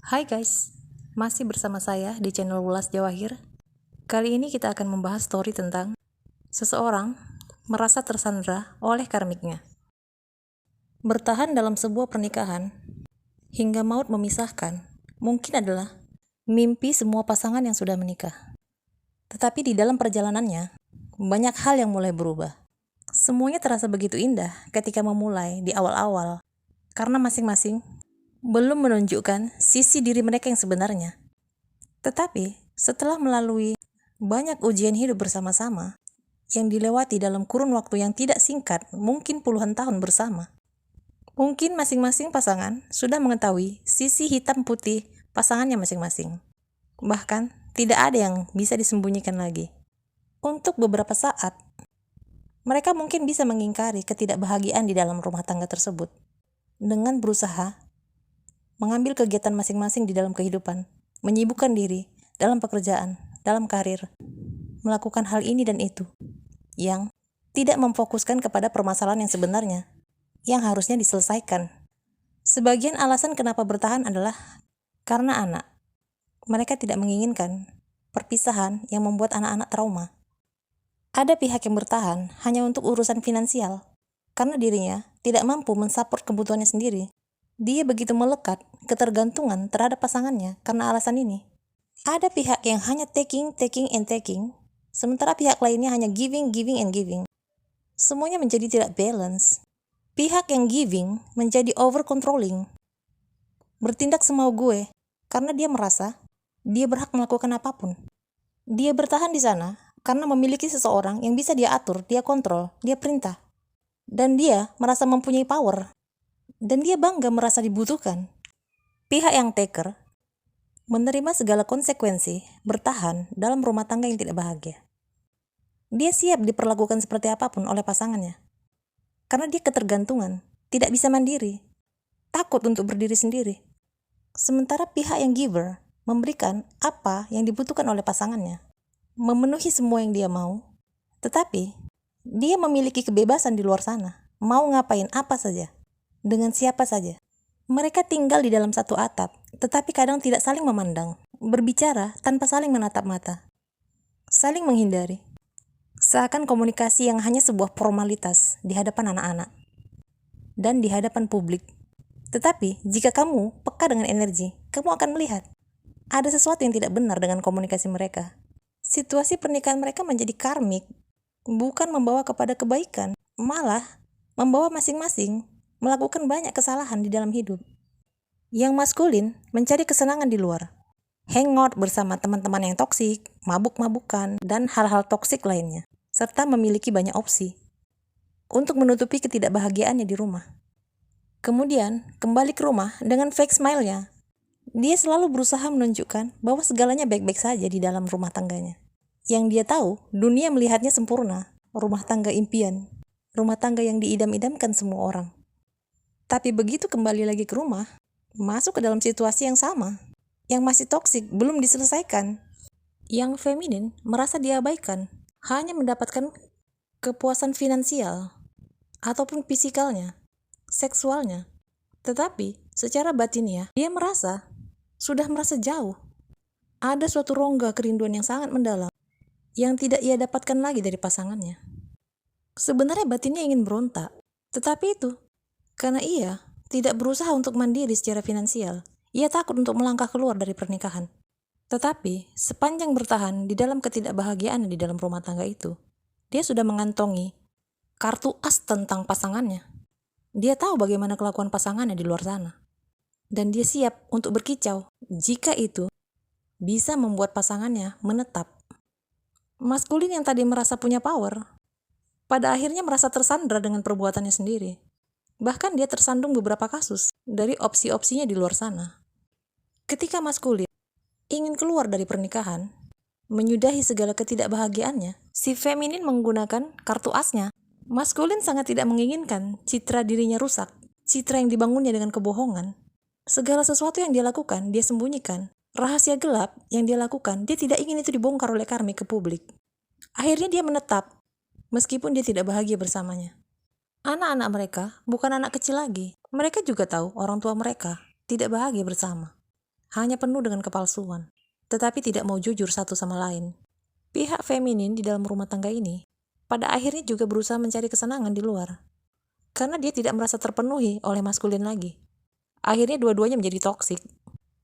Hai guys, masih bersama saya di channel Wulas Jawahir. Kali ini kita akan membahas story tentang seseorang merasa tersandra oleh karmiknya. Bertahan dalam sebuah pernikahan hingga maut memisahkan mungkin adalah mimpi semua pasangan yang sudah menikah. Tetapi di dalam perjalanannya, banyak hal yang mulai berubah. Semuanya terasa begitu indah ketika memulai di awal-awal, karena masing-masing belum menunjukkan sisi diri mereka yang sebenarnya. Tetapi, setelah melalui banyak ujian hidup bersama-sama, yang dilewati dalam kurun waktu yang tidak singkat, mungkin puluhan tahun bersama, mungkin masing-masing pasangan sudah mengetahui sisi hitam putih pasangannya masing-masing. Bahkan, tidak ada yang bisa disembunyikan lagi. Untuk beberapa saat, mereka mungkin bisa mengingkari ketidakbahagiaan di dalam rumah tangga tersebut, dengan berusaha mengambil kegiatan masing-masing di dalam kehidupan, menyibukkan diri dalam pekerjaan, dalam karir, melakukan hal ini dan itu, yang tidak memfokuskan kepada permasalahan yang sebenarnya, yang harusnya diselesaikan. Sebagian alasan kenapa bertahan adalah karena anak. Mereka tidak menginginkan perpisahan yang membuat anak-anak trauma. Ada pihak yang bertahan hanya untuk urusan finansial, karena dirinya tidak mampu mensupport kebutuhannya sendiri. Dia begitu melekat ketergantungan terhadap pasangannya karena alasan ini. Ada pihak yang hanya taking, sementara pihak lainnya hanya giving, and giving. Semuanya menjadi tidak balance. Pihak yang giving menjadi over controlling, bertindak semau gue, karena dia merasa dia berhak melakukan apapun. Dia bertahan di sana karena memiliki seseorang yang bisa dia atur, dia kontrol, dia perintah. Dan dia merasa mempunyai power. Dan dia bangga merasa dibutuhkan. Pihak yang taker menerima segala konsekuensi bertahan dalam rumah tangga yang tidak bahagia. Dia siap diperlakukan seperti apapun oleh pasangannya. Karena dia ketergantungan, tidak bisa mandiri, takut untuk berdiri sendiri. Sementara pihak yang giver memberikan apa yang dibutuhkan oleh pasangannya, memenuhi semua yang dia mau, tetapi dia memiliki kebebasan di luar sana, mau ngapain apa saja, dengan siapa saja. Mereka tinggal di dalam satu atap, tetapi kadang tidak saling memandang, berbicara tanpa saling menatap mata, saling menghindari. Seakan komunikasi yang hanya sebuah formalitas di hadapan anak-anak dan di hadapan publik. Tetapi jika kamu peka dengan energi, kamu akan melihat ada sesuatu yang tidak benar dengan komunikasi mereka. Situasi pernikahan mereka menjadi karmik, bukan membawa kepada kebaikan, malah membawa masing-masing melakukan banyak kesalahan di dalam hidup. Yang maskulin mencari kesenangan di luar, hangout bersama teman-teman yang toksik, mabuk-mabukan, dan hal-hal toksik lainnya, serta memiliki banyak opsi untuk menutupi ketidakbahagiaannya di rumah. Kemudian kembali ke rumah dengan fake smile-nya. Dia selalu berusaha menunjukkan bahwa segalanya baik-baik saja di dalam rumah tangganya. Yang dia tahu, dunia melihatnya sempurna, rumah tangga impian, rumah tangga yang diidam-idamkan semua orang. Tapi begitu kembali lagi ke rumah, masuk ke dalam situasi yang sama, yang masih toksik, belum diselesaikan. Yang feminin merasa diabaikan, hanya mendapatkan kepuasan finansial, ataupun fisikalnya, seksualnya. Tetapi secara batinnya, dia sudah merasa jauh. Ada suatu rongga kerinduan yang sangat mendalam, yang tidak ia dapatkan lagi dari pasangannya. Sebenarnya batinnya ingin berontak, tetapi itu karena ia tidak berusaha untuk mandiri secara finansial. Ia takut untuk melangkah keluar dari pernikahan. Tetapi, sepanjang bertahan di dalam ketidakbahagiaan di dalam rumah tangga itu, dia sudah mengantongi kartu as tentang pasangannya. Dia tahu bagaimana kelakuan pasangannya di luar sana. Dan dia siap untuk berkicau jika itu bisa membuat pasangannya menetap. Maskulin yang tadi merasa punya power, pada akhirnya merasa tersandra dengan perbuatannya sendiri. Bahkan dia tersandung beberapa kasus dari opsi-opsinya di luar sana. Ketika maskulin ingin keluar dari pernikahan, menyudahi segala ketidakbahagiaannya, si feminin menggunakan kartu asnya. Maskulin sangat tidak menginginkan citra dirinya rusak, citra yang dibangunnya dengan kebohongan. Segala sesuatu yang dia lakukan, dia sembunyikan. Rahasia gelap yang dia lakukan, dia tidak ingin itu dibongkar oleh karmik ke publik. Akhirnya dia menetap, meskipun dia tidak bahagia bersamanya. Anak-anak mereka bukan anak kecil lagi. Mereka juga tahu orang tua mereka tidak bahagia bersama. hanya penuh dengan kepalsuan, tetapi tidak mau jujur satu sama lain. Pihak feminin di dalam rumah tangga ini pada akhirnya juga berusaha mencari kesenangan di luar, karena dia tidak merasa terpenuhi oleh maskulin lagi. Akhirnya dua-duanya menjadi toksik.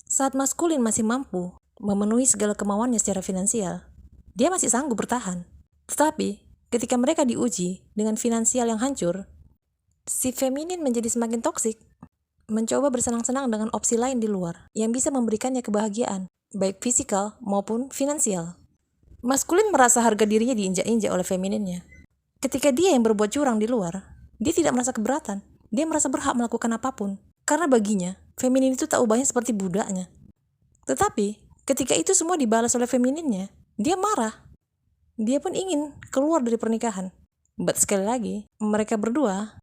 Saat maskulin masih mampu memenuhi segala kemauannya secara finansial, dia masih sanggup bertahan. Tetapi ketika mereka diuji dengan finansial yang hancur, si feminin menjadi semakin toksik, mencoba bersenang-senang dengan opsi lain di luar yang bisa memberikannya kebahagiaan, baik fisikal maupun finansial. Maskulin merasa harga dirinya diinjak-injak oleh femininnya. Ketika dia yang berbuat curang di luar, dia tidak merasa keberatan. Dia merasa berhak melakukan apapun. Karena baginya, feminin itu tak ubahnya seperti budaknya. Tetapi, ketika itu semua dibalas oleh femininnya, dia marah. Dia pun ingin keluar dari pernikahan. But sekali lagi, mereka berdua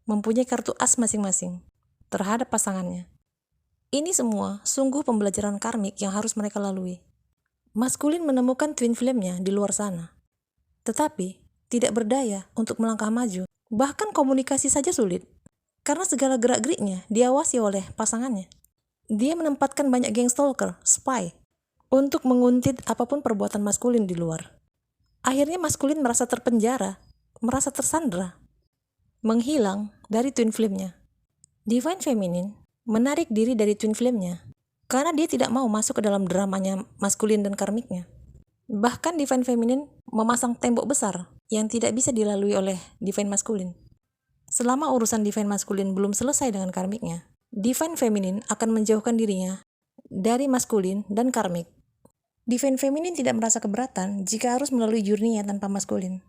mempunyai kartu as masing-masing terhadap pasangannya. Ini semua sungguh pembelajaran karmik yang harus mereka lalui. Maskulin menemukan twin flame-nya di luar sana, tetapi tidak berdaya untuk melangkah maju. Bahkan komunikasi saja sulit, karena segala gerak-geriknya diawasi oleh pasangannya. Dia menempatkan banyak geng stalker, spy, untuk menguntit apapun perbuatan maskulin di luar. Akhirnya maskulin merasa terpenjara, merasa tersandra, menghilang dari twin flame-nya. Divine Feminine menarik diri dari twin flame-nya karena dia tidak mau masuk ke dalam dramanya maskulin dan karmiknya. Bahkan Divine Feminine memasang tembok besar yang tidak bisa dilalui oleh Divine Maskulin. Selama urusan Divine Maskulin belum selesai dengan karmiknya, Divine Feminine akan menjauhkan dirinya dari maskulin dan karmik. Divine Feminine tidak merasa keberatan jika harus melalui journey-nya tanpa maskulin.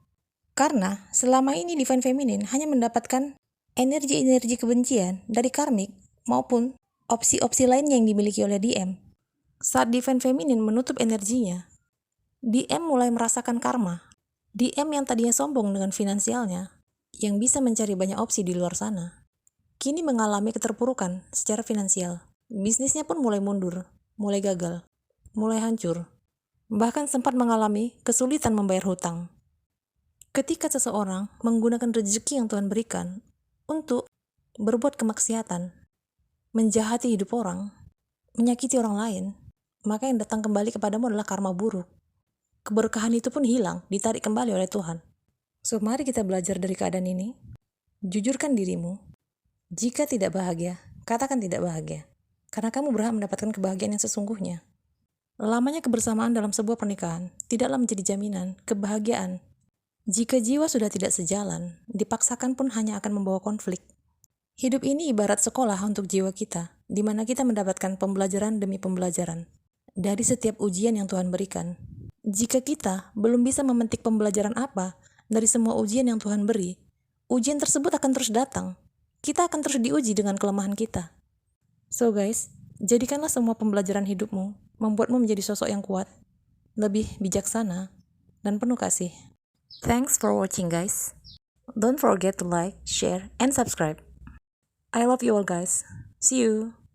Karena selama ini Divine Feminine hanya mendapatkan energi-energi kebencian dari karmik maupun opsi-opsi lain yang dimiliki oleh DM. Saat Divine Feminine menutup energinya, DM mulai merasakan karma. DM yang tadinya sombong dengan finansialnya, yang bisa mencari banyak opsi di luar sana, kini mengalami keterpurukan secara finansial. Bisnisnya pun mulai mundur, mulai gagal, mulai hancur. Bahkan sempat mengalami kesulitan membayar hutang. Ketika seseorang menggunakan rezeki yang Tuhan berikan untuk berbuat kemaksiatan, menjahati hidup orang, menyakiti orang lain, maka yang datang kembali kepadamu adalah karma buruk. Keberkahan itu pun hilang, ditarik kembali oleh Tuhan. So, mari kita belajar dari keadaan ini. Jujurkan dirimu. Jika tidak bahagia, katakan tidak bahagia. Karena kamu berhak mendapatkan kebahagiaan yang sesungguhnya. Lamanya kebersamaan dalam sebuah pernikahan tidaklah menjadi jaminan kebahagiaan. Jika jiwa sudah tidak sejalan, dipaksakan pun hanya akan membawa konflik. Hidup ini ibarat sekolah untuk jiwa kita, di mana kita mendapatkan pembelajaran demi pembelajaran dari setiap ujian yang Tuhan berikan. Jika kita belum bisa memetik pembelajaran apa dari semua ujian yang Tuhan beri, ujian tersebut akan terus datang. Kita akan terus diuji dengan kelemahan kita. So guys, jadikanlah semua pembelajaran hidupmu membuatmu menjadi sosok yang kuat, lebih bijaksana, dan penuh kasih. Thanks for watching guys. Don't forget to like, share, and subscribe. I love you all guys. See you.